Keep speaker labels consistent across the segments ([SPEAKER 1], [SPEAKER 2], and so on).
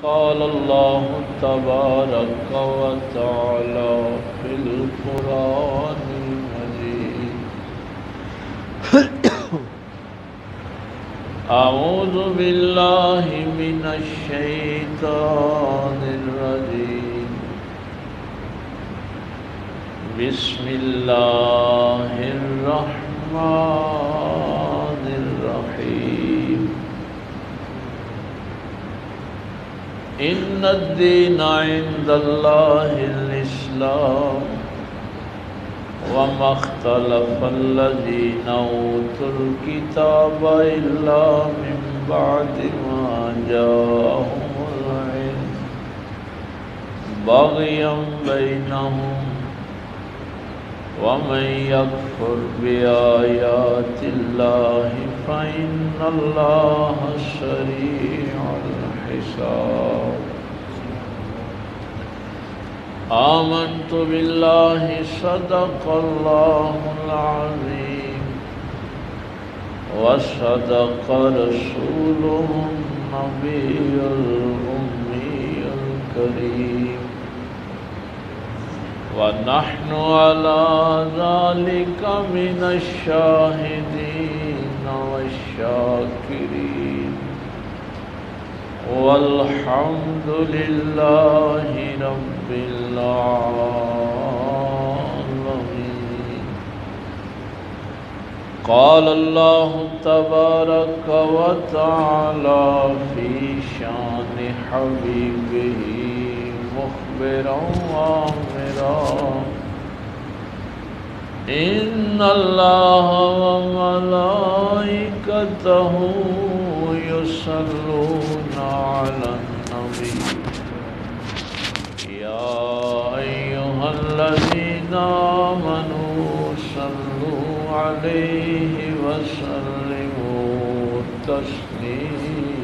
[SPEAKER 1] قال الله تبارك وتعالى في القرآن المجيد أعوذ بالله من الشيطان الرجيم بسم الله الرحمن الرحيم إن الدين عند الله الإسلام وما اختلف الذين أوتوا الكتاب إلا من بعد ما جاءهم العلم بغيا بينهم ومن يكفر بآيات الله فإن الله سريع الحساب آمنت بالله صدق الله العظيم وصدق رسوله النبي الأمي الكريم ونحن على ذلك من الشاهدين والشاكرين والحمد لله رب العالمين. قال الله تبارك وتعالى في شان حبيبه مخبرا وآمرا إن الله وملائكته يصلون على النبي يا أيها الذين آمنوا صلوا عليه وسلموا تسليما.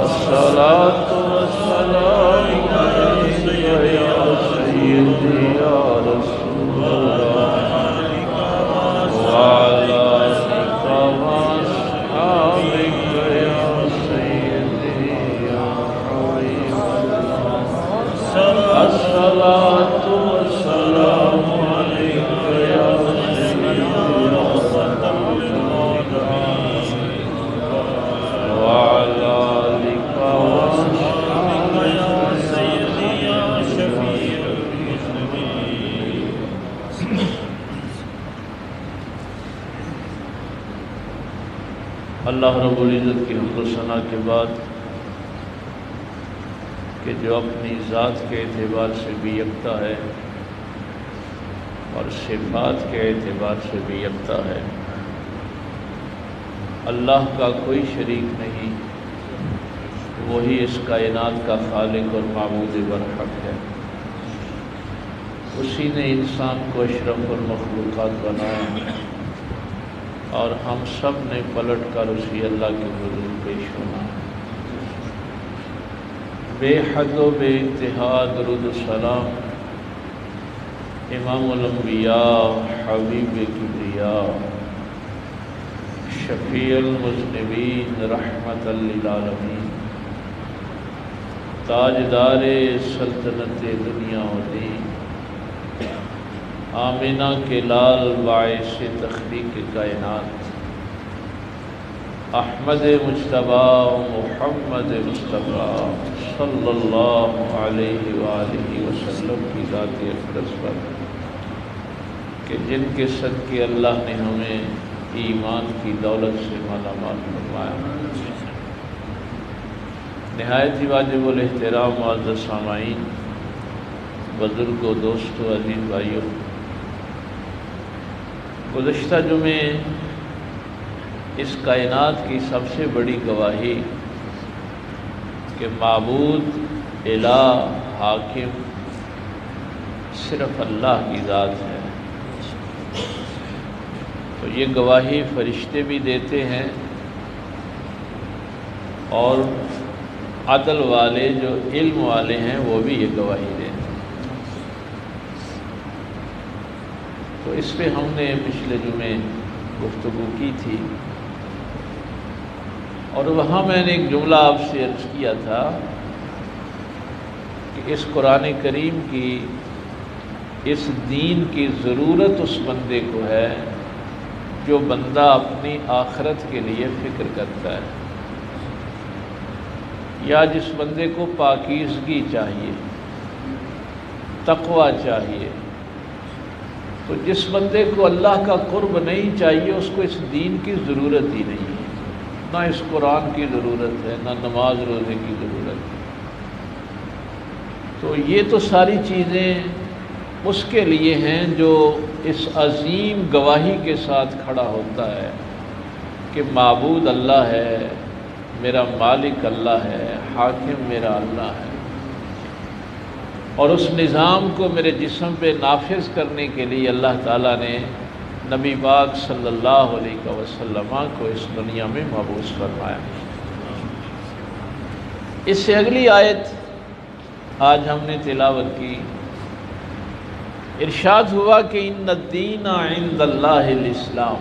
[SPEAKER 1] الصلاة والسلام عليك يا سيدي يا رسول الله وعلى آلك وأصحابك يا سيدي يا حبيب الله. الصلاة والسلام عليك يا سيدي يا رسول الله وعلى آلك وأصحابك يا سيدي يا شفيع المسلمين. اللہ رب العزت کی حمد و ثنا کے بعد کہ جو اپنی ذات کے اعتبار سے بھی یکتا ہے اور صفات کے اعتبار سے بھی یکتا ہے، اللہ کا کوئی شریک نہیں، وہی اس کائنات کا خالق اور معبود برحق ہے۔ اسی نے انسان کو اشرف المخلوقات بنایا اور ہم سب نے پلٹ کر اسی اللہ کے حضور پیش ہونا۔ بے حد و بے انتہا درود و سلام امام الانبیاء حبیب کبریاء شفیع المذنبین رحمت للعالمین تاجدار سلطنت دنیا و دین آمینہ کے لال باعث تخلیق کائنات احمد مجتبیٰ محمد مصطفیٰ صلی اللہ علیہ وآلہ وسلم کی ذات اقدس پر کہ جن کے صدقے اللہ نے ہمیں ایمان کی دولت سے مالا مال فرمایا۔ نہایت ہی واجب الاحترام معزز سامعین، بزرگوں، دوستوں، عزیز بھائیوں، گزشتہ جمعے اس کائنات کی سب سے بڑی گواہی کہ معبود، الہ، حاکم صرف اللہ کی ذات ہے، تو یہ گواہی فرشتے بھی دیتے ہیں اور عدل والے جو علم والے ہیں وہ بھی یہ گواہی دیتے ہیں۔ تو اس پہ ہم نے پچھلے جمعے گفتگو کی تھی اور وہاں میں نے ایک جملہ آپ سے عرض کیا تھا کہ اس قرآن کریم کی، اس دین کی ضرورت اس بندے کو ہے جو بندہ اپنی آخرت کے لیے فکر کرتا ہے، یا جس بندے کو پاکیزگی چاہیے، تقوی چاہیے۔ تو جس بندے کو اللہ کا قرب نہیں چاہیے اس کو اس دین کی ضرورت ہی نہیں ہے، نہ اس قرآن کی ضرورت ہے، نہ نماز روزے کی ضرورت ہے۔ تو یہ تو ساری چیزیں اس کے لیے ہیں جو اس عظیم گواہی کے ساتھ کھڑا ہوتا ہے کہ معبود اللہ ہے، میرا مالک اللہ ہے، حاکم میرا اللہ ہے، اور اس نظام کو میرے جسم پہ نافذ کرنے کے لیے اللہ تعالیٰ نے نبی پاک صلی اللہ علیہ وسلم کو اس دنیا میں مبعوث فرمایا۔ اس سے اگلی آیت آج ہم نے تلاوت کی، ارشاد ہوا کہ ان الدین عند اللہ الاسلام،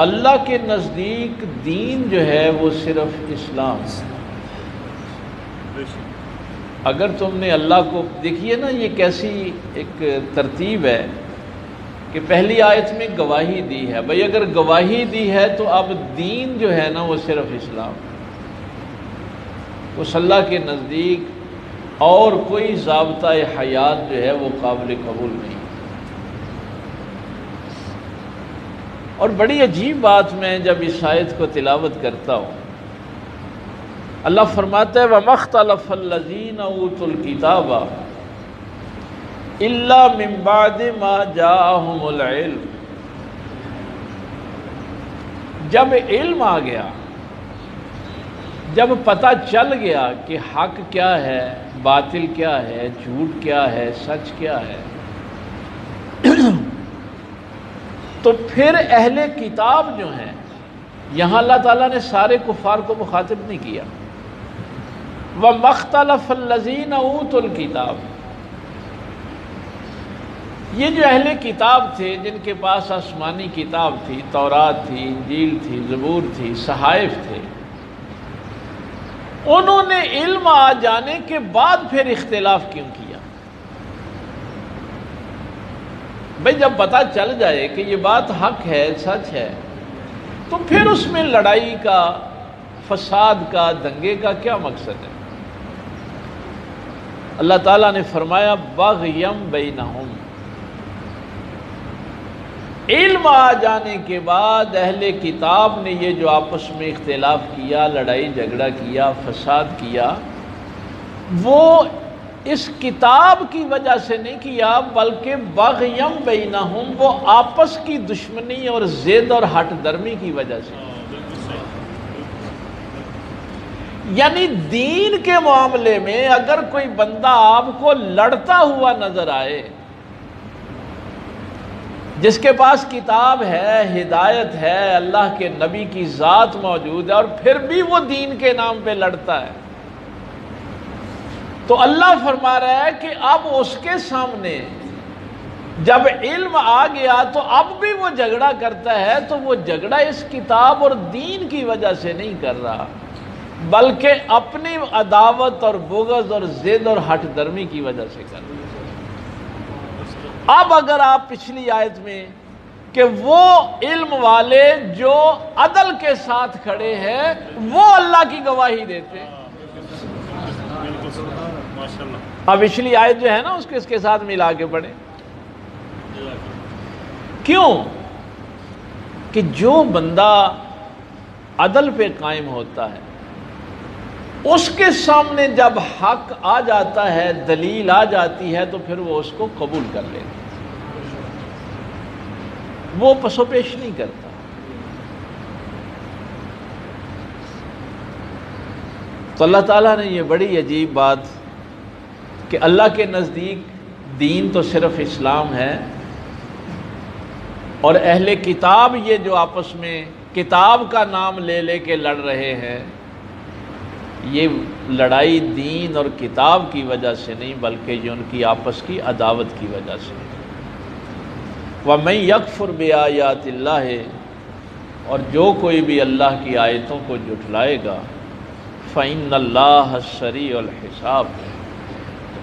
[SPEAKER 1] اللہ کے نزدیک دین جو ہے وہ صرف اسلام ہے۔ اگر تم نے اللہ کو دیکھیے نا، یہ کیسی ایک ترتیب ہے کہ پہلی آیت میں گواہی دی ہے، بھئی اگر گواہی دی ہے تو اب دین جو ہے نا وہ صرف اسلام، اس اللہ کے نزدیک اور کوئی ضابطہ حیات جو ہے وہ قابل قبول نہیں۔ اور بڑی عجیب بات میں جب اس آیت کو تلاوت کرتا ہوں، اللہ فرماتا ہے وَمَا اخْتَلَفَ الَّذِينَ أُوتُوا الْكِتَابَ إِلَّا مِن بَعْدِ مَا جَاءَهُمُ الْعِلْمُ، جب علم آ گیا، جب پتہ چل گیا کہ حق کیا ہے، باطل کیا ہے، جھوٹ کیا ہے، سچ کیا ہے، تو پھر اہل کتاب جو ہیں، یہاں اللہ تعالیٰ نے سارے کفار کو مخاطب نہیں کیا، وَمَا اخْتَلَفَ الَّذِينَ أُوتُوا الْكِتَابَ، یہ جو اہل کتاب تھے جن کے پاس آسمانی کتاب تھی، تورات تھی، انجیل تھی، زبور تھی، صحائف تھے، انہوں نے علم آ جانے کے بعد پھر اختلاف کیوں کیا؟ بھئی جب پتہ چل جائے کہ یہ بات حق ہے، سچ ہے، تو پھر اس میں لڑائی کا، فساد کا، دنگے کا کیا مقصد ہے؟ اللہ تعالیٰ نے فرمایا بغیم بینہم، علم آ جانے کے بعد اہل کتاب نے یہ جو آپس میں اختلاف کیا، لڑائی جھگڑا کیا، فساد کیا، وہ اس کتاب کی وجہ سے نہیں کیا، بلکہ بغیم بینہم، وہ آپس کی دشمنی اور ضد اور ہٹ درمی کی وجہ سے۔ یعنی دین کے معاملے میں اگر کوئی بندہ آپ کو لڑتا ہوا نظر آئے، جس کے پاس کتاب ہے، ہدایت ہے، اللہ کے نبی کی ذات موجود ہے، اور پھر بھی وہ دین کے نام پہ لڑتا ہے، تو اللہ فرما رہا ہے کہ اب اس کے سامنے جب علم آ گیا تو اب بھی وہ جھگڑا کرتا ہے، تو وہ جھگڑا اس کتاب اور دین کی وجہ سے نہیں کر رہا، بلکہ اپنی عداوت اور بغض اور ضد اور ہٹ درمی کی وجہ سے کر رہا ہے۔ اب اگر آپ پچھلی آیت میں کہ وہ علم والے جو عدل کے ساتھ کھڑے ہیں وہ اللہ کی گواہی دیتے، اب پچھلی آیت جو ہے نا اس کے ساتھ ملا کے پڑھیں۔ کیوں؟ کہ جو بندہ عدل پہ قائم ہوتا ہے، اس کے سامنے جب حق آ جاتا ہے، دلیل آ جاتی ہے، تو پھر وہ اس کو قبول کر لیتا ہے، وہ پس و پیش نہیں کرتا۔ تو اللہ تعالیٰ نے یہ بڑی عجیب بات کہ اللہ کے نزدیک دین تو صرف اسلام ہے، اور اہل کتاب یہ جو آپس میں کتاب کا نام لے لے کے لڑ رہے ہیں، یہ لڑائی دین اور کتاب کی وجہ سے نہیں بلکہ یہ ان کی آپس کی عداوت کی وجہ سے۔ وَمَن يَكْفُرْ بِآيَاتِ اللَّهِ اور جو کوئی بھی اللہ کی آیتوں کو جھٹلائے گا فَإِنَّ اللَّهَ سَرِيعُ الْحِسَابِ،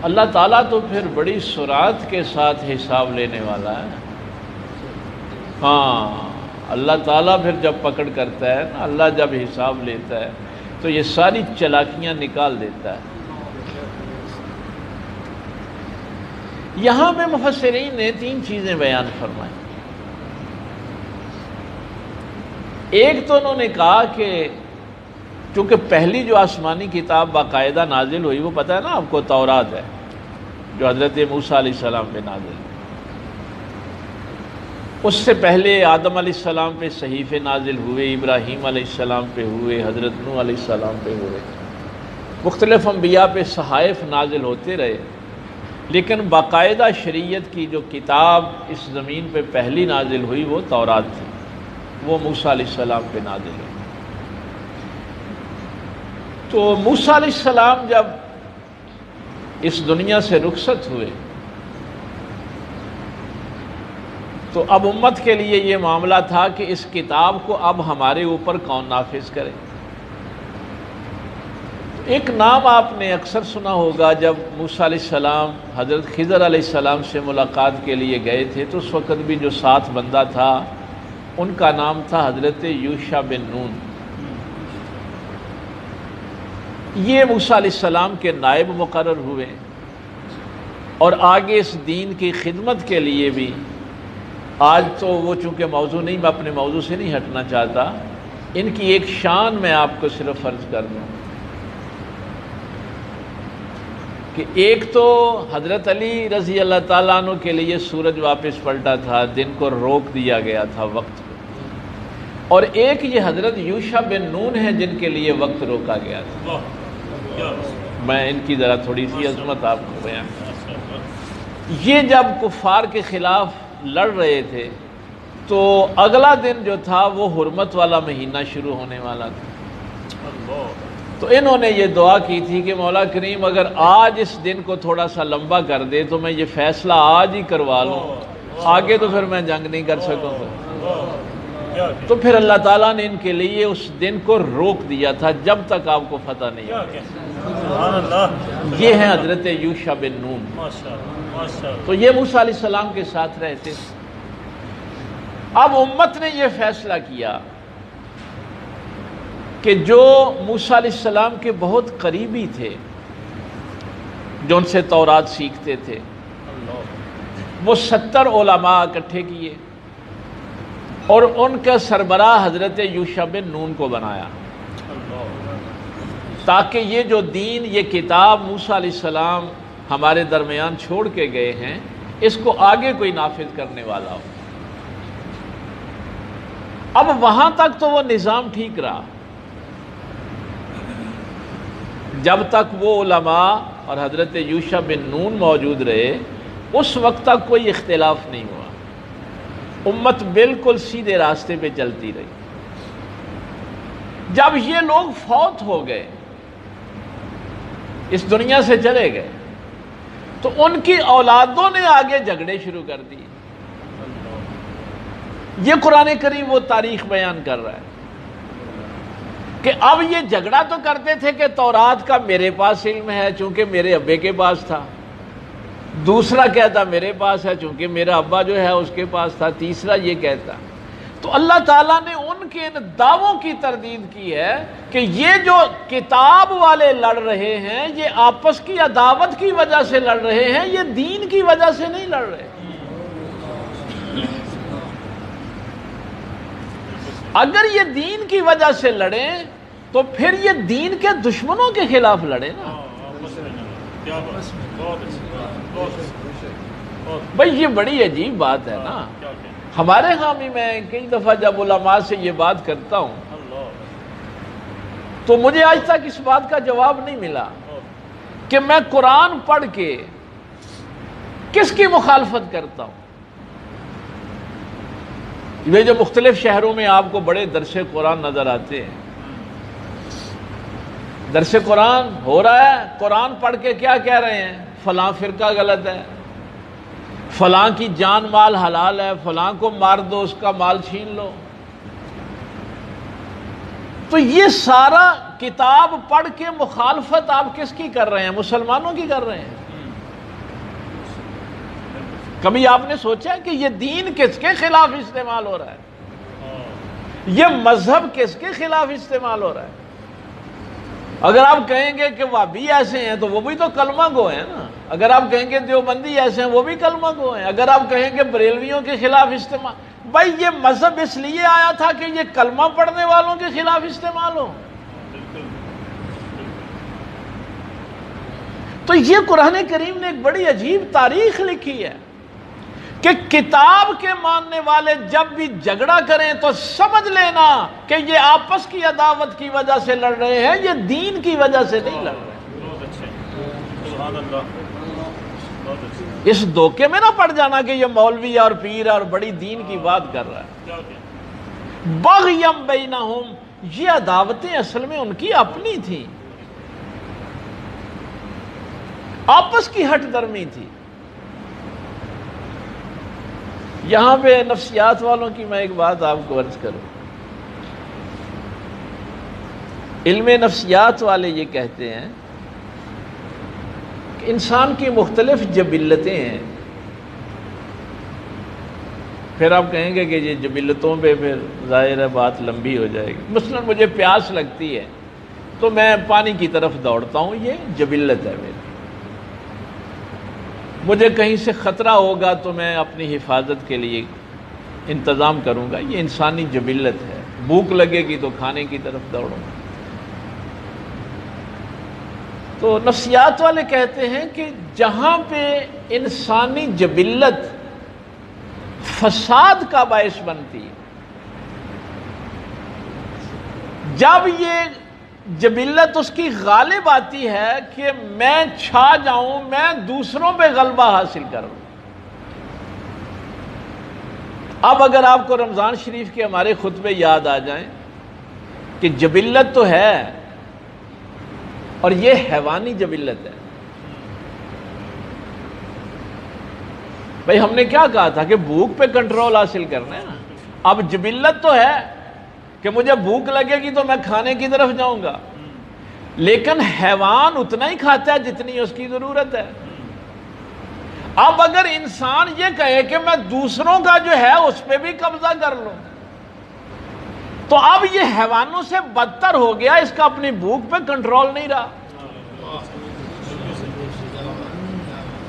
[SPEAKER 1] اللہ تعالیٰ تو پھر بڑی سرعت کے ساتھ حساب لینے والا ہے۔ ہاں، اللہ تعالیٰ پھر جب پکڑ کرتا ہے نا، اللہ جب حساب لیتا ہے تو یہ ساری چلاکیاں نکال دیتا ہے۔ یہاں میں مفسرین نے 3 چیزیں بیان فرمائیں۔ ایک تو انہوں نے کہا کہ چونکہ پہلی جو آسمانی کتاب باقاعدہ نازل ہوئی وہ پتہ ہے نا آپ کو تورات ہے، جو حضرت موسیٰ علیہ السلام پہ نازل ہوئی۔ اس سے پہلے آدم علیہ السلام پہ صحیفے نازل ہوئے، ابراہیم علیہ السلام پہ ہوئے، حضرت نوح علیہ السلام پہ ہوئے، مختلف انبیاء پہ صحائف نازل ہوتے رہے، لیکن باقاعدہ شریعت کی جو کتاب اس زمین پہ پہلی نازل ہوئی وہ تورات تھی، وہ موسیٰ علیہ السلام پہ نازل ہوئی۔ تو موسیٰ علیہ السلام جب اس دنیا سے رخصت ہوئے تو اب امت کے لیے یہ معاملہ تھا کہ اس کتاب کو اب ہمارے اوپر کون نافذ کرے۔ ایک نام آپ نے اکثر سنا ہوگا، جب موسیٰ علیہ السلام حضرت خضر علیہ السلام سے ملاقات کے لیے گئے تھے تو اس وقت بھی جو ساتھ بندہ تھا ان کا نام تھا حضرت یوشع بن نون۔ یہ موسیٰ علیہ السلام کے نائب مقرر ہوئے اور آگے اس دین کی خدمت کے لیے بھی، آج تو وہ چونکہ موضوع نہیں، میں اپنے موضوع سے نہیں ہٹنا چاہتا، ان کی ایک شان میں آپ کو صرف عرض کر دوں کہ ایک تو حضرت علی رضی اللہ تعالیٰ عنہ کے لیے سورج واپس پلٹا تھا، دن کو روک دیا گیا تھا وقت کو، اور ایک یہ حضرت یوشع بن نون ہے جن کے لیے وقت روکا گیا تھا۔ میں ان کی ذرا تھوڑی سی عظمت آپ کو بیان کروں۔ یہ جب کفار کے خلاف لڑ رہے تھے تو اگلا دن جو تھا وہ حرمت والا مہینہ شروع ہونے والا تھا، تو انہوں نے یہ دعا کی تھی کہ مولا کریم اگر آج اس دن کو تھوڑا سا لمبا کر دے تو میں یہ فیصلہ آج ہی کروا لوں، آگے تو پھر میں جنگ نہیں کر سکوں گا۔ تو پھر اللہ تعالیٰ نے ان کے لیے اس دن کو روک دیا تھا جب تک آپ کو فتح نہیں ہوگی۔ یہ ہیں حضرت یوشع بن نون۔ تو یہ موسیٰ علیہ السلام کے ساتھ رہتے تھے۔ اب امت نے یہ فیصلہ کیا کہ جو موسیٰ علیہ السلام کے بہت قریبی تھے، جو ان سے تورات سیکھتے تھے، وہ 70 علماء اکٹھے کیے اور ان کا سربراہ حضرت یوشع بن نون کو بنایا، تاکہ یہ جو دین، یہ کتاب موسیٰ علیہ السلام ہمارے درمیان چھوڑ کے گئے ہیں، اس کو آگے کوئی نافذ کرنے والا ہو۔ اب وہاں تک تو وہ نظام ٹھیک رہا، جب تک وہ علماء اور حضرت یوشع بن نون موجود رہے اس وقت تک کوئی اختلاف نہیں ہوا، امت بالکل سیدھے راستے پہ چلتی رہی۔ جب یہ لوگ فوت ہو گئے، اس دنیا سے چلے گئے، تو ان کی اولادوں نے آگے جھگڑے شروع کر دیے۔ یہ قرآن کریم وہ تاریخ بیان کر رہا ہے کہ اب یہ جھگڑا تو کرتے تھے کہ تورات کا میرے پاس علم ہے چونکہ میرے ابے کے پاس تھا، دوسرا کہتا میرے پاس ہے چونکہ میرا ابا جو ہے اس کے پاس تھا، تیسرا یہ کہتا۔ تو اللہ تعالیٰ نے ان کے ان دعووں کی تردید کی ہے کہ یہ جو کتاب والے لڑ رہے ہیں یہ آپس کی عداوت کی وجہ سے لڑ رہے ہیں، یہ دین کی وجہ سے نہیں لڑ رہے۔ اگر یہ دین کی وجہ سے لڑیں تو پھر یہ دین کے دشمنوں کے خلاف لڑیں نا۔ بھئی یہ بڑی عجیب بات ہے نا، ہمارے ہاں بھی میں کئی دفعہ جب علماء سے یہ بات کرتا ہوں تو مجھے آج تک اس بات کا جواب نہیں ملا کہ میں قرآن پڑھ کے کس کی مخالفت کرتا ہوں۔ یہ جو مختلف شہروں میں آپ کو بڑے درس قرآن نظر آتے ہیں، درس قرآن ہو رہا ہے، قرآن پڑھ کے کیا کہہ رہے ہیں؟ فلاں فرقہ غلط ہے، فلاں کی جان مال حلال ہے، فلاں کو مار دو، اس کا مال چھین لو۔ تو یہ سارا کتاب پڑھ کے مخالفت آپ کس کی کر رہے ہیں؟ مسلمانوں کی کر رہے ہیں۔ کبھی آپ نے سوچا کہ یہ دین کس کے خلاف استعمال ہو رہا ہے؟ یہ مذہب کس کے خلاف استعمال ہو رہا ہے؟ اگر آپ کہیں گے کہ وہابی ایسے ہیں تو وہ بھی تو کلمہ گو ہیں نا۔ اگر آپ کہیں گے دیوبندی ایسے ہیں وہ بھی کلمہ گو ہیں۔ اگر آپ کہیں گے بریلویوں کے خلاف استعمال، بھائی یہ مذہب اس لیے آیا تھا کہ یہ کلمہ پڑھنے والوں کے خلاف استعمال ہو۔ تو یہ قرآن کریم نے ایک بڑی عجیب تاریخ لکھی ہے کہ کتاب کے ماننے والے جب بھی جھگڑا کریں تو سمجھ لینا کہ یہ آپس کی عداوت کی وجہ سے لڑ رہے ہیں، یہ دین کی وجہ سے نہیں لڑ رہے۔ اس دھوکے میں نہ پڑ جانا کہ یہ مولوی اور پیر اور بڑی دین کی بات کر رہا ہے۔ بغیم بینہم، یہ عداوتیں اصل میں ان کی اپنی تھیں، آپس کی ہٹ درمی تھی۔ یہاں پہ نفسیات والوں کی میں ایک بات آپ کو عرض کروں۔ علم نفسیات والے یہ کہتے ہیں کہ انسان کی مختلف جبلتیں ہیں۔ پھر آپ کہیں گے کہ یہ جبلتوں پہ پھر ظاہر ہے بات لمبی ہو جائے گی۔ مثلا مجھے پیاس لگتی ہے تو میں پانی کی طرف دوڑتا ہوں، یہ جبلت ہے میری۔ مجھے کہیں سے خطرہ ہوگا تو میں اپنی حفاظت کے لیے انتظام کروں گا، یہ انسانی جبلت ہے۔ بھوک لگے گی تو کھانے کی طرف دوڑوں گا۔ تو نفسیات والے کہتے ہیں کہ جہاں پہ انسانی جبلت فساد کا باعث بنتی ہے، جب یہ جبلت اس کی غالب آتی ہے کہ میں چھا جاؤں، میں دوسروں پہ غلبہ حاصل کروں۔ اب اگر آپ کو رمضان شریف کے ہمارے خطبے یاد آ جائیں کہ جبلت تو ہے اور یہ حیوانی جبلت ہے۔ بھئی ہم نے کیا کہا تھا کہ بھوک پہ کنٹرول حاصل کرنا ہے نا۔ اب جبلت تو ہے کہ مجھے بھوک لگے گی تو میں کھانے کی طرف جاؤں گا، لیکن حیوان اتنا ہی کھاتا ہے جتنی اس کی ضرورت ہے۔ اب اگر انسان یہ کہے کہ میں دوسروں کا جو ہے اس پہ بھی قبضہ کر لوں تو اب یہ حیوانوں سے بدتر ہو گیا، اس کا اپنی بھوک پہ کنٹرول نہیں رہا۔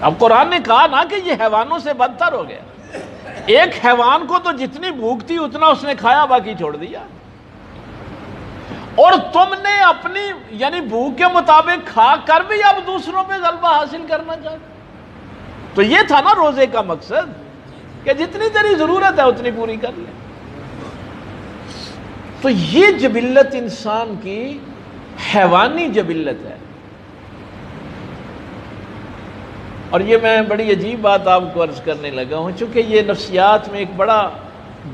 [SPEAKER 1] اب قرآن نے کہا نا کہ یہ حیوانوں سے بدتر ہو گیا۔ ایک حیوان کو تو جتنی بھوک تھی اتنا اس نے کھایا، باقی چھوڑ دیا، اور تم نے اپنی یعنی بھوک کے مطابق کھا کر بھی اب دوسروں پہ غلبہ حاصل کرنا چاہتے۔ تو یہ تھا نا روزے کا مقصد کہ جتنی تیری ضرورت ہے اتنی پوری کر لے۔ تو یہ جبلت انسان کی حیوانی جبلت ہے۔ اور یہ میں بڑی عجیب بات آپ کو عرض کرنے لگا ہوں، چونکہ یہ نفسیات میں ایک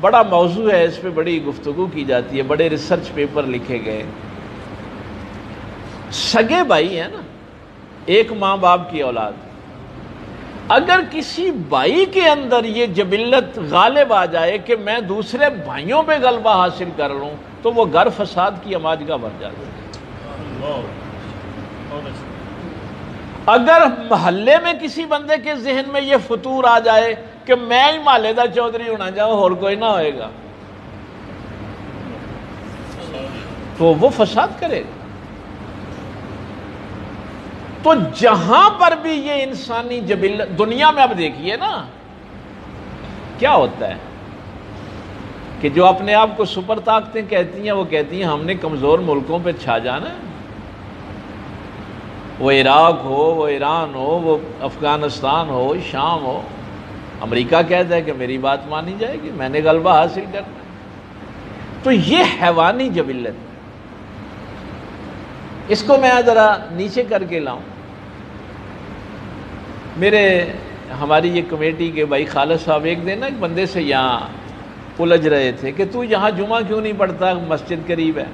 [SPEAKER 1] بڑا موضوع ہے، اس پہ بڑی گفتگو کی جاتی ہے، بڑے ریسرچ پیپر لکھے گئے۔ سگے بھائی ہیں نا، ایک ماں باپ کی اولاد، اگر کسی بھائی کے اندر یہ جبلت غالب آ جائے کہ میں دوسرے بھائیوں پہ غلبہ حاصل کر لوں تو وہ گھر فساد کی اماجگاہ بن جاتا ہے۔ اگر محلے میں کسی بندے کے ذہن میں یہ فطور آ جائے کہ میں ہی محلے دا چودھری ہونا چاہوں اور کوئی نہ ہوئے گا تو وہ فساد کرے گا۔ تو جہاں پر بھی یہ انسانی جبلت، دنیا میں اب دیکھیے نا کیا ہوتا ہے کہ جو اپنے آپ کو سپر طاقتیں کہتی ہیں وہ کہتی ہیں ہم نے کمزور ملکوں پہ چھا جانا ہے، وہ عراق ہو، وہ ایران ہو، وہ افغانستان ہو، شام ہو۔ امریکہ کہتا ہے کہ میری بات مانی جائے گی، میں نے غلبہ حاصل کرنا ہے۔ تو یہ حیوانی جبلت ہے۔ اس کو میں ذرا نیچے کر کے لاؤں۔ ہماری یہ کمیٹی کے بھائی خالد صاحب ایک دن ایک بندے سے یہاں الجھ رہے تھے کہ تو یہاں جمعہ کیوں نہیں پڑھتا، مسجد قریب ہے۔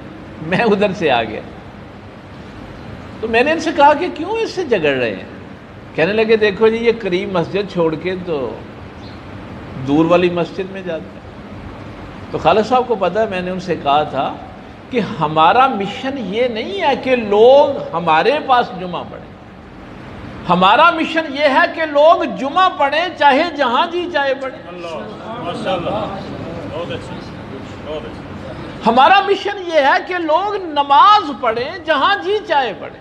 [SPEAKER 1] میں ادھر سے آ گیا تو میں نے ان سے کہا کہ کیوں اس سے جھگڑ رہے ہیں؟ کہنے لگے دیکھو جی یہ قریب مسجد چھوڑ کے تو دور والی مسجد میں جاتے ہیں۔ تو خالد صاحب کو پتہ ہے، میں نے ان سے کہا تھا کہ ہمارا مشن یہ نہیں ہے کہ لوگ ہمارے پاس جمعہ پڑھیں، ہمارا مشن یہ ہے کہ لوگ جمعہ پڑھیں چاہے جہاں جی چاہے پڑھیں۔ ہمارا مشن یہ ہے کہ لوگ نماز پڑھیں جہاں جی چاہے پڑھیں۔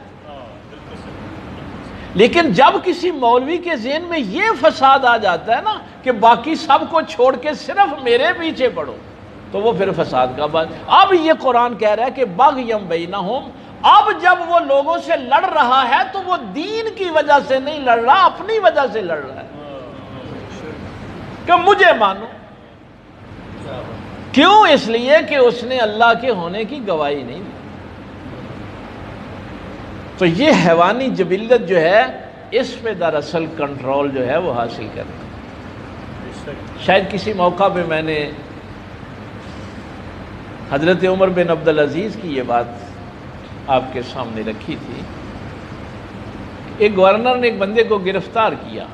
[SPEAKER 1] لیکن جب کسی مولوی کے ذہن میں یہ فساد آ جاتا ہے نا کہ باقی سب کو چھوڑ کے صرف میرے پیچھے پڑھو، تو وہ پھر فساد کا بات۔ اب یہ قرآن کہہ رہا ہے کہ بغیم بینہم، اب جب وہ لوگوں سے لڑ رہا ہے تو وہ دین کی وجہ سے نہیں لڑ رہا، اپنی وجہ سے لڑ رہا ہے کہ مجھے مانو۔ کیوں؟ اس لیے کہ اس نے اللہ کے ہونے کی گواہی نہیں دی۔ تو یہ حیوانی جبلت جو ہے اس پہ دراصل کنٹرول جو ہے وہ حاصل کرنا۔ شاید کسی موقع پہ میں نے حضرت عمر بن عبدالعزیز کی یہ بات آپ کے سامنے رکھی تھی۔ ایک گورنر نے ایک بندے کو گرفتار کیا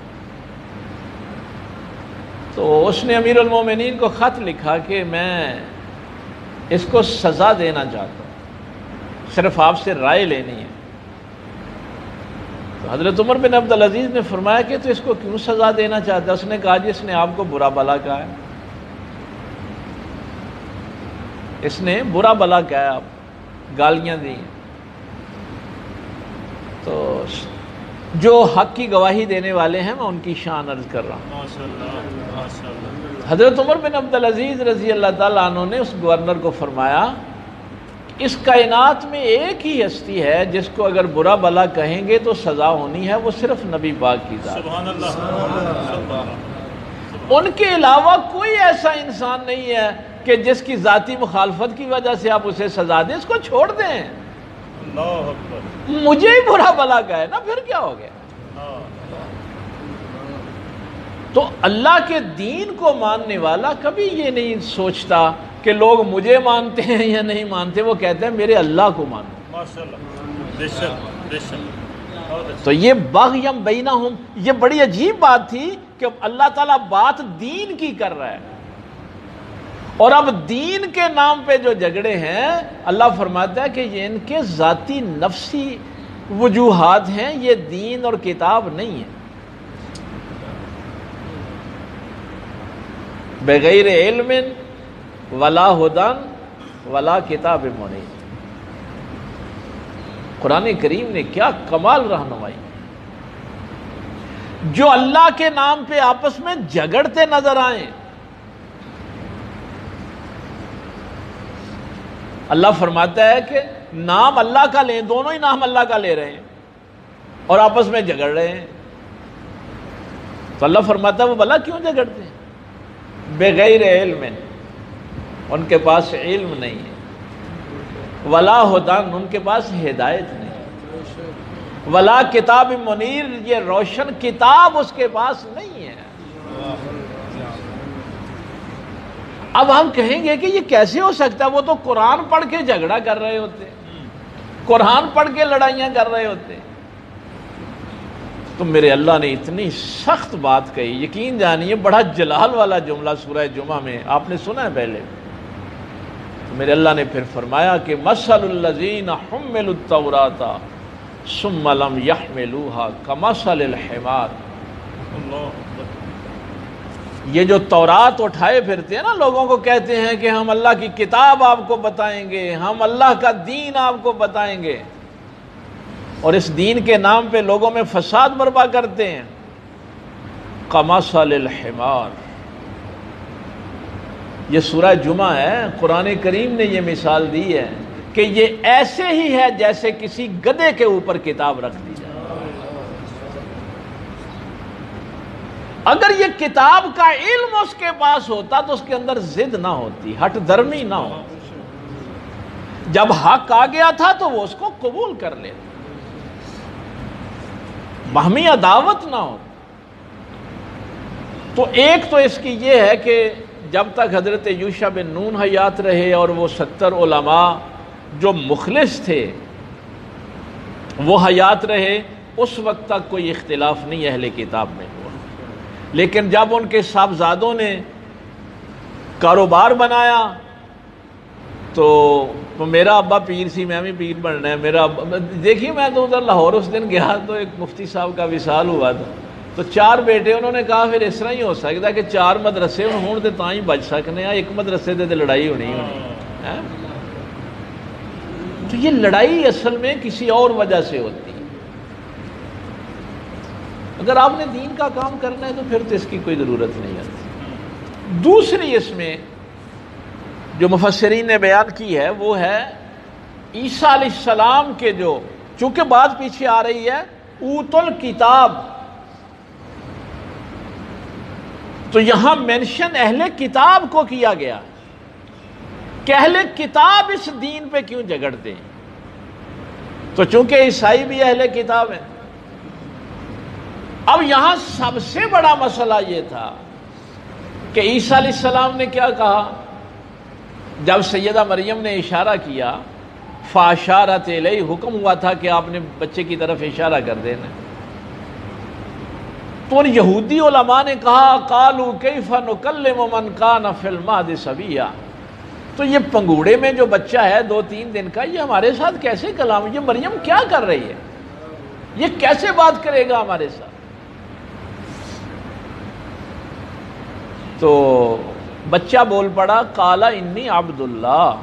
[SPEAKER 1] تو اس نے امیر المومنین کو خط لکھا کہ میں اس کو سزا دینا چاہتا ہوں، صرف آپ سے رائے لینی ہے۔ تو حضرت عمر بن عبدالعزیز نے فرمایا کہ تو اس کو کیوں سزا دینا چاہتا ہے؟ اس نے کہا جی اس نے آپ کو برا بھلا کہا ہے، اس نے برا بھلا کہا ہے، آپ گالیاں دی۔ تو جو حق کی گواہی دینے والے ہیں میں ان کی شان عرض کر رہا ہوں۔ حضرت عمر بن عبدالعزیز رضی اللہ تعالیٰ عنہ نے اس گورنر کو فرمایا اس کائنات میں ایک ہی ہستی ہے جس کو اگر برا بھلا کہیں گے تو سزا ہونی ہے، وہ صرف نبی پاک کی ذات۔ سبحان اللہ۔ ان کے علاوہ کوئی ایسا انسان نہیں ہے کہ جس کی ذاتی مخالفت کی وجہ سے آپ اسے سزا دیں، اس کو چھوڑ دیں۔ مجھے ہی برا بھلا کہے نا، پھر کیا ہو گیا؟ تو اللہ کے دین کو ماننے والا کبھی یہ نہیں سوچتا کہ لوگ مجھے مانتے ہیں یا نہیں مانتے، وہ کہتے ہیں میرے اللہ کو مانو۔ تو یہ بغیم بینہم، یہ بڑی عجیب بات تھی کہ اللہ تعالیٰ بات دین کی کر رہا ہے، اور اب دین کے نام پہ جو جھگڑے ہیں اللہ فرماتا ہے کہ یہ ان کے ذاتی نفسی وجوہات ہیں، یہ دین اور کتاب نہیں ہے۔ بغیر علم ولا ہدن ولا کتاب منیر۔ قرآن کریم نے کیا کمال رہنمائی، جو اللہ کے نام پہ آپس میں جھگڑتے نظر آئیں، اللہ فرماتا ہے کہ نام اللہ کا لیں، دونوں ہی نام اللہ کا لے رہے ہیں اور آپس میں جھگڑ رہے ہیں، تو اللہ فرماتا ہے وہ بھلا کیوں جھگڑتے ہیں؟ بغیر علم، ان کے پاس علم نہیں ہے، ولا ہدن، ان کے پاس ہدایت نہیں ہے، ولا کتاب منیر، یہ روشن کتاب اس کے پاس نہیں ہے۔ اب ہم کہیں گے کہ یہ کیسے ہو سکتا ہے؟ وہ تو قرآن پڑھ کے جھگڑا کر رہے ہوتے، قرآن پڑھ کے لڑائیاں کر رہے ہوتے۔ تو میرے اللہ نے اتنی سخت بات کہی، یقین جانیے بڑا جلال والا جملہ سورہ جمعہ میں آپ نے سنا ہے پہلے۔ تو میرے اللہ نے پھر فرمایا کہ مثل الذین حملوا التوراۃ ثم لم يحملوها كمثل الحمار۔ یہ جو تورات اٹھائے پھرتے ہیں نا، لوگوں کو کہتے ہیں کہ ہم اللہ کی کتاب آپ کو بتائیں گے، ہم اللہ کا دین آپ کو بتائیں گے، اور اس دین کے نام پہ لوگوں میں فساد برپا کرتے ہیں۔ کمثل الحمار، یہ سورہ جمعہ ہے، قرآن کریم نے یہ مثال دی ہے کہ یہ ایسے ہی ہے جیسے کسی گدھے کے اوپر کتاب رکھ دی جائے۔ اگر یہ کتاب کا علم اس کے پاس ہوتا تو اس کے اندر ضد نہ ہوتی، ہٹ درمی نہ ہوتی، جب حق آ گیا تھا تو وہ اس کو قبول کر لیتا، باہمی عداوت نہ ہو۔ تو ایک تو اس کی یہ ہے کہ جب تک حضرت یوشع بن نون حیات رہے اور وہ 70 علماء جو مخلص تھے وہ حیات رہے، اس وقت تک کوئی اختلاف نہیں اہل کتاب میں ہوا۔ لیکن جب ان کے صاحبزادوں نے کاروبار بنایا تو تو میرا ابا پیر سی، میں بھی پیر بننا ہے، میرا ابا دیکھیے میں تو ادھر لاہور اس دن گیا تو ایک مفتی صاحب کا وصال ہوا تھا، تو 4 بیٹے انہوں نے کہا پھر اس طرح ہی ہو سکتا ہے کہ 4 مدرسے ہون تے تاں ہی بچ سکنے ہیں، ایک مدرسے دے تے لڑائی ہونی ہے۔ تو یہ لڑائی اصل میں کسی اور وجہ سے ہوتی ہے۔ اگر آپ نے دین کا کام کرنا ہے تو پھر تو اس کی کوئی ضرورت نہیں ہے۔ دوسری اس میں جو مفسرین نے بیان کی ہے وہ ہے عیسیٰ علیہ السلام کے جو، چونکہ بات پیچھے آ رہی ہے اوت الکتاب، تو یہاں مینشن اہل کتاب کو کیا گیا کہ اہل کتاب اس دین پہ کیوں جھگڑتے ہیں؟ تو چونکہ عیسائی بھی اہل کتاب ہیں۔ اب یہاں سب سے بڑا مسئلہ یہ تھا کہ عیسیٰ علیہ السلام نے کیا کہا جب سیدہ مریم نے اشارہ کیا، فاشارت الیہ، حکم ہوا تھا کہ آپ نے بچے کی طرف اشارہ کر دینا، تو ان یہودی علماء نے کہا قالوا کیف نکلم من کان فی المہد صبیا، تو یہ پنگوڑے میں جو بچہ ہے 2-3 دن کا، یہ ہمارے ساتھ کیسے کلام، یہ مریم کیا کر رہی ہے، یہ کیسے بات کرے گا ہمارے ساتھ؟ تو بچہ بول پڑا قال انی عبد اللہ،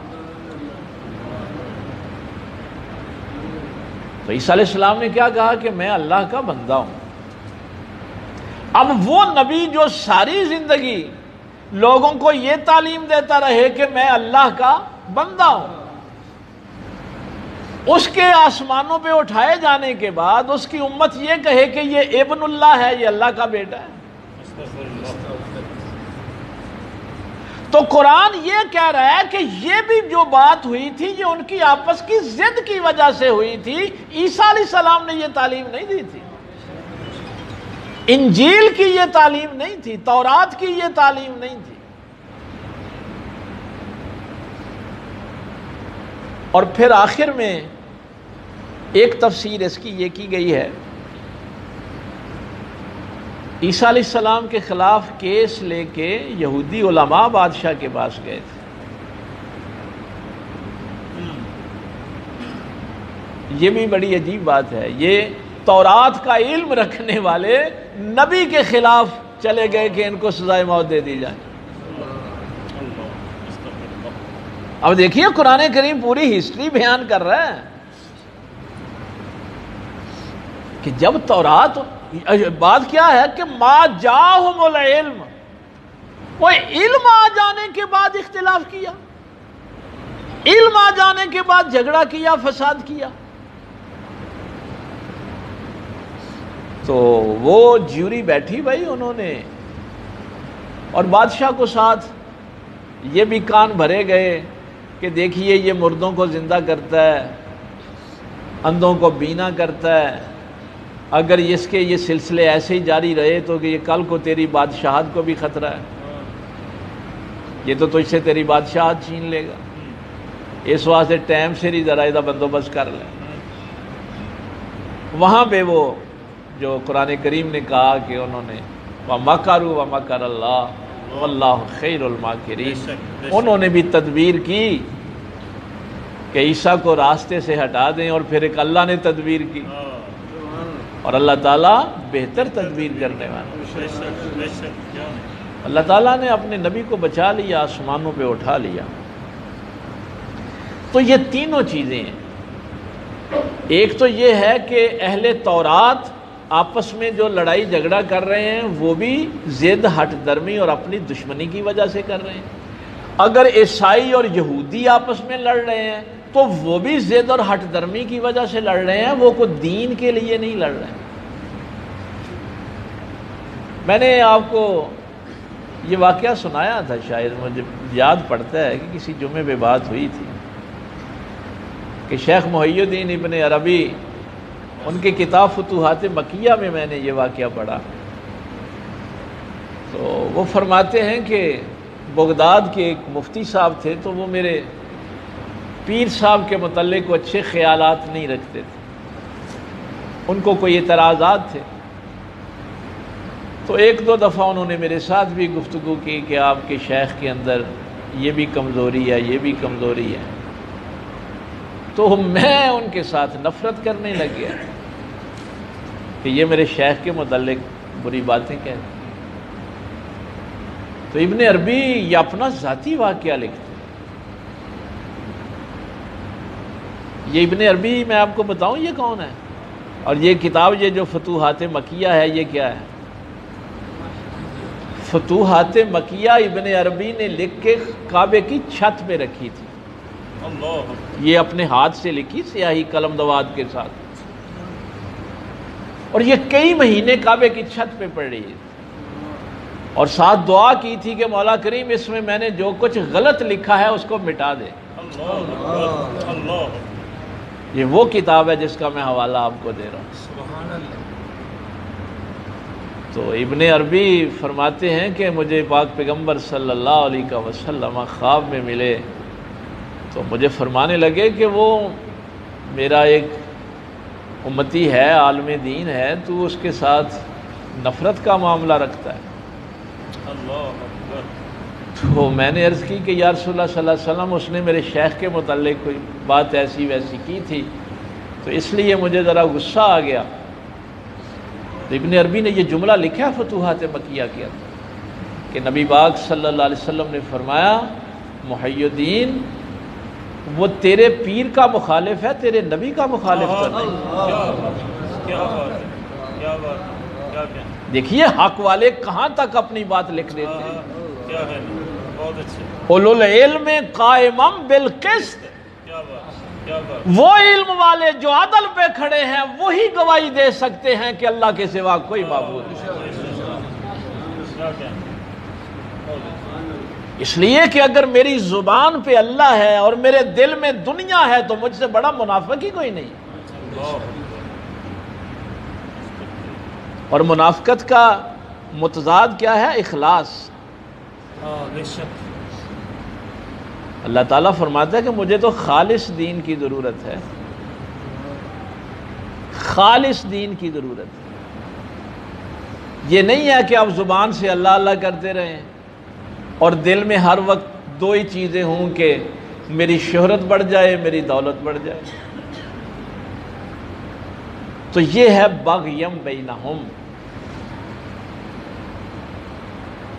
[SPEAKER 1] تو عیسیٰ علیہ السلام نے کیا کہا کہ میں اللہ کا بندہ ہوں۔ اب وہ نبی جو ساری زندگی لوگوں کو یہ تعلیم دیتا رہے کہ میں اللہ کا بندہ ہوں، اس کے آسمانوں پہ اٹھائے جانے کے بعد اس کی امت یہ کہے کہ یہ ابن اللہ ہے، یہ اللہ کا بیٹا ہے، تو قرآن یہ کہہ رہا ہے کہ یہ بھی جو بات ہوئی تھی یہ ان کی آپس کی ضد کی وجہ سے ہوئی تھی، عیسیٰ علیہ السلام نے یہ تعلیم نہیں دی تھی، انجیل کی یہ تعلیم نہیں تھی، تورات کی یہ تعلیم نہیں تھی۔ اور پھر آخر میں ایک تفسیر اس کی یہ کی گئی ہے، عیسیٰ علیہ السلام کے خلاف کیس لے کے یہودی علماء بادشاہ کے پاس گئے تھے، یہ بھی بڑی عجیب بات ہے، یہ تورات کا علم رکھنے والے نبی کے خلاف چلے گئے کہ ان کو سزائے موت دے دی جائے۔ اب دیکھیے قرآن کریم پوری ہسٹری بیان کر رہا ہے کہ جب تورات، بات کیا ہے کہ ما جاءہم العلم، وہ علم آ جانے کے بعد اختلاف کیا، علم آ جانے کے بعد جھگڑا کیا، فساد کیا، تو وہ جیوری بیٹھی بھائی انہوں نے، اور بادشاہ کو ساتھ یہ بھی کان بھرے گئے کہ دیکھیے یہ مردوں کو زندہ کرتا ہے، اندھوں کو بینا کرتا ہے، اگر اس کے یہ سلسلے ایسے ہی جاری رہے تو کہ یہ کل کو تیری بادشاہت کو بھی خطرہ ہے، یہ تو تجھ سے تیری بادشاہت چھین لے گا، اس واسطے ٹائم سے ہی ذرا بندوبست کر لیں۔ وہاں پہ وہ جو قرآن کریم نے کہا کہ انہوں نے وَمَكَرُوا وَمَكَرَ اللَّهُ وَاللَّهُ خَيْرُ الْمَاكِرِينَ، انہوں نے بھی تدبیر کی کہ عیسیٰ کو راستے سے ہٹا دیں، اور پھر ایک اللہ نے تدبیر کی، اور اللہ تعالیٰ بہتر تدبیر کرنے والا، اللہ تعالیٰ نے اپنے نبی کو بچا لیا، آسمانوں پہ اٹھا لیا۔ تو یہ تینوں چیزیں ہیں، ایک تو یہ ہے کہ اہل تورات آپس میں جو لڑائی جھگڑا کر رہے ہیں وہ بھی ضد، ہٹ درمی اور اپنی دشمنی کی وجہ سے کر رہے ہیں، اگر عیسائی اور یہودی آپس میں لڑ رہے ہیں تو وہ بھی ضد اور ہٹ درمی کی وجہ سے لڑ رہے ہیں، وہ کوئی دین کے لیے نہیں لڑ رہے ہیں۔ میں نے آپ کو یہ واقعہ سنایا تھا، شاید مجھے یاد پڑتا ہے کہ کسی جمعے پہ بات ہوئی تھی کہ شیخ محی الدین ابن عربی، ان کی کتاب فتوحات مکیہ میں میں نے یہ واقعہ پڑھا، تو وہ فرماتے ہیں کہ بغداد کے ایک مفتی صاحب تھے، تو وہ میرے پیر صاحب کے متعلق اچھے خیالات نہیں رکھتے تھے، ان کو کوئی اعتراضات تھے، تو 1-2 دفعہ انہوں نے میرے ساتھ بھی گفتگو کی کہ آپ کے شیخ کے اندر یہ بھی کمزوری ہے، یہ بھی کمزوری ہے۔ تو میں ان کے ساتھ نفرت کرنے لگ گیا کہ یہ میرے شیخ کے متعلق بری باتیں کہتے ہیں۔ تو ابن عربی یہ اپنا ذاتی واقعہ لکھتے ہیں۔ یہ ابن عربی میں آپ کو بتاؤں یہ کون ہے؟ اور یہ کتاب یہ جو فتوحات مکیہ ہے یہ کیا ہے؟ فتوحات مکیہ ابن عربی نے لکھ کے کعبے کی چھت پہ رکھی تھی، یہ اپنے ہاتھ سے لکھی سیاہی قلم دوات کے ساتھ، اور یہ کئی مہینے کعبے کی چھت پہ پڑ رہی ہے، اور ساتھ دعا کی تھی کہ مولا کریم اس میں نے جو کچھ غلط لکھا ہے اس کو مٹا دے۔ یہ وہ کتاب ہے جس کا میں حوالہ آپ کو دے رہا ہوں۔ تو ابن عربی فرماتے ہیں کہ مجھے پاک پیغمبر صلی اللہ علیہ وسلم خواب میں ملے تو مجھے فرمانے لگے کہ وہ میرا ایک امتی ہے، عالم دین ہے، تو اس کے ساتھ نفرت کا معاملہ رکھتا ہے۔ تو میں نے عرض کی کہ یا رسول اللہ صلی اللہ علیہ وسلم اس نے میرے شیخ کے متعلق کوئی بات ایسی ویسی کی تھی تو اس لیے مجھے ذرا غصہ آ گیا۔ تو ابن عربی نے یہ جملہ لکھا فتوحات مکیہ کے اندر کہ نبی پاک صلی اللہ علیہ وسلم نے فرمایا محی الدین وہ تیرے پیر کا مخالف ہے، تیرے نبی کا مخالف تو نہیں۔ دیکھیے حق والے کہاں تک اپنی بات لکھ دیتے ہیں۔ اولو العلم قائما بالقسط، وہ علم والے جو عدل پہ کھڑے ہیں وہی گواہی دے سکتے ہیں کہ اللہ کے سوا کوئی معبود نہیں۔ اس لیے کہ اگر میری زبان پہ اللہ ہے اور میرے دل میں دنیا ہے تو مجھ سے بڑا منافق ہی کوئی نہیں۔ اور منافقت کا متضاد کیا ہے؟ اخلاص۔ اللہ تعالیٰ فرماتا ہے کہ مجھے تو خالص دین کی ضرورت ہے، خالص دین کی ضرورت ہے۔ یہ نہیں ہے کہ آپ زبان سے اللہ اللہ کرتے رہیں اور دل میں ہر وقت دو ہی چیزیں ہوں کہ میری شہرت بڑھ جائے، میری دولت بڑھ جائے۔ تو یہ ہے بغیم بینہم۔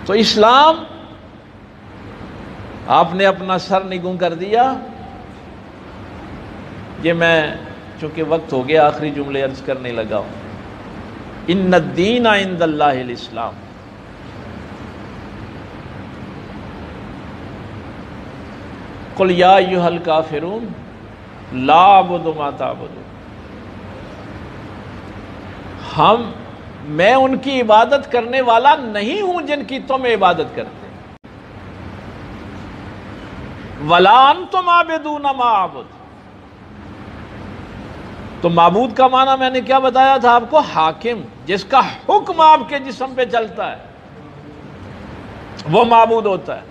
[SPEAKER 1] تو اسلام آپ نے اپنا سر نگوں کر دیا۔ یہ میں چونکہ وقت ہو گیا آخری جملے عرض کرنے لگا ہوں۔ ان الدین عند اللہ الاسلام۔ قل یا ایھا الکافرون لا اعبد ما تعبدون۔ میں ان کی عبادت کرنے والا نہیں ہوں جن کی تم عبادت کرتے، وَلَا أَنْتُمْ عَابِدُونَ مَا أَعْبُدُ۔ تو معبود کا معنی میں نے کیا بتایا تھا آپ کو؟ حاکم، جس کا حکم آپ کے جسم پہ چلتا ہے وہ معبود ہوتا ہے۔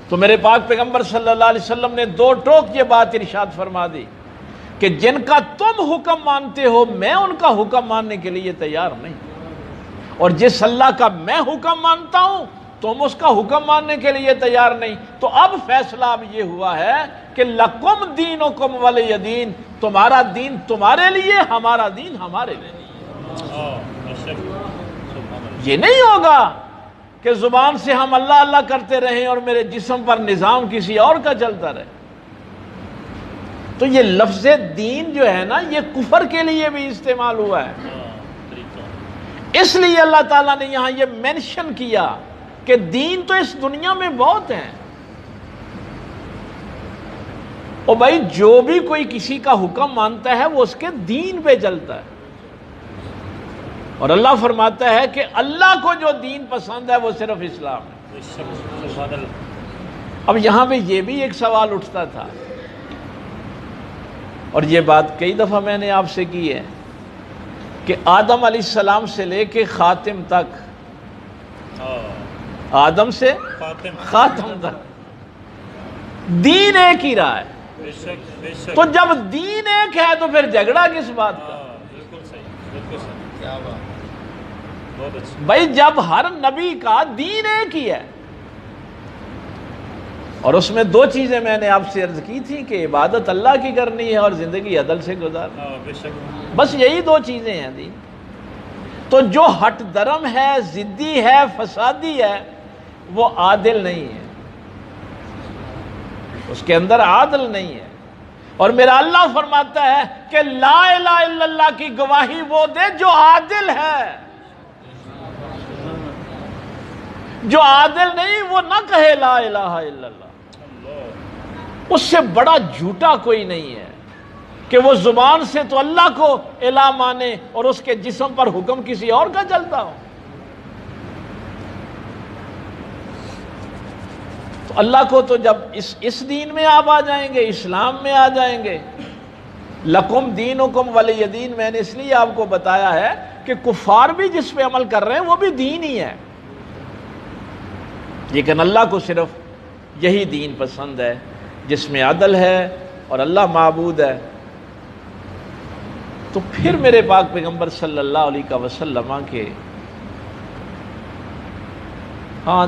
[SPEAKER 1] تو میرے پاک پیغمبر صلی اللہ علیہ وسلم نے دو ٹوک یہ بات ارشاد فرما دی کہ جن کا تم حکم مانتے ہو میں ان کا حکم ماننے کے لیے تیار نہیں، اور جس اللہ کا میں حکم مانتا ہوں تم اس کا حکم ماننے کے لیے تیار نہیں۔ تو اب فیصلہ اب یہ ہوا ہے کہ لکم دینکم ولی دین، تمہارا دین تمہارے لیے، ہمارا دین ہمارے لیے۔ یہ نہیں ہوگا کہ زبان سے ہم اللہ اللہ کرتے رہیں اور میرے جسم پر نظام کسی اور کا چلتا رہے۔ تو یہ لفظ دین جو ہے نا یہ کفر کے لیے بھی استعمال ہوا ہے، اس لیے اللہ تعالیٰ نے یہاں یہ مینشن کیا کہ دین تو اس دنیا میں بہت ہیں۔ اور بھائی جو بھی کوئی کسی کا حکم مانتا ہے وہ اس کے دین پہ چلتا ہے، اور اللہ فرماتا ہے کہ اللہ کو جو دین پسند ہے وہ صرف اسلام ہے۔ اب یہاں پہ یہ بھی ایک سوال اٹھتا تھا، اور یہ بات کئی دفعہ میں نے آپ سے کی ہے کہ آدم علیہ السلام سے لے کے خاتم تک، آدم سے خاتم تک دین ایک ہی رہا ہے۔ تو جب دین ایک ہے تو پھر جھگڑا کس بات کا؟ بھائی جب ہر نبی کا دین ایک ہی ہے اور اس میں دو چیزیں میں نے آپ سے عرض کی تھی کہ عبادت اللہ کی کرنی ہے اور زندگی عدل سے گزارنی، بس یہی دو چیزیں ہیں دین۔ تو جو ہٹ درم ہے، ضدی ہے، فسادی ہے، وہ عادل نہیں ہے، اس کے اندر عادل نہیں ہے۔ اور میرا اللہ فرماتا ہے کہ لا الہ الا اللہ کی گواہی وہ دے جو عادل ہے، جو عادل نہیں وہ نہ کہے لا الہ الا اللہ۔ اس سے بڑا جھوٹا کوئی نہیں ہے کہ وہ زبان سے تو اللہ کو الہ مانے اور اس کے جسم پر حکم کسی اور کا چلتا ہو۔ تو اللہ کو تو جب اس دین میں آپ آ جائیں گے، اسلام میں آ جائیں گے، لکم دینکم ولی دین، میں نے اس لیے آپ کو بتایا ہے کہ کفار بھی جس پہ عمل کر رہے ہیں وہ بھی دین ہی ہے، لیکن اللہ کو صرف یہی دین پسند ہے جس میں عدل ہے اور اللہ معبود ہے۔ تو پھر میرے پاک پیغمبر صلی اللہ علیہ وسلم کے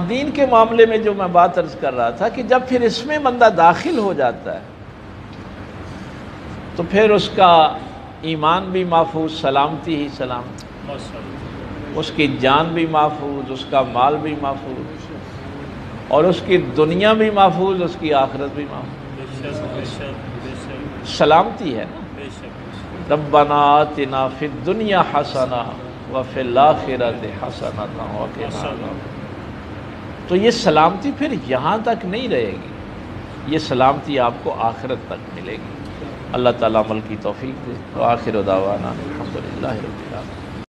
[SPEAKER 1] دین کے معاملے میں جو میں بات عرض کر رہا تھا کہ جب پھر اس میں بندہ داخل ہو جاتا ہے تو پھر اس کا ایمان بھی محفوظ، سلامتی ہی سلامتی، اس کی جان بھی محفوظ، اس کا مال بھی محفوظ، اور اس کی دنیا بھی محفوظ، اس کی آخرت بھی محفوظ، سلامتی ہے نا۔ ربنا آتنا فی الدنیا حسنہ وفی الآخرۃ حسنہ وقنا عذاب۔ تو یہ سلامتی پھر یہاں تک نہیں رہے گی، یہ سلامتی آپ کو آخرت تک ملے گی۔ اللہ تعالیٰ عمل کی توفیق دے۔ وآخر دعوانا الحمدللہ رب العالمین۔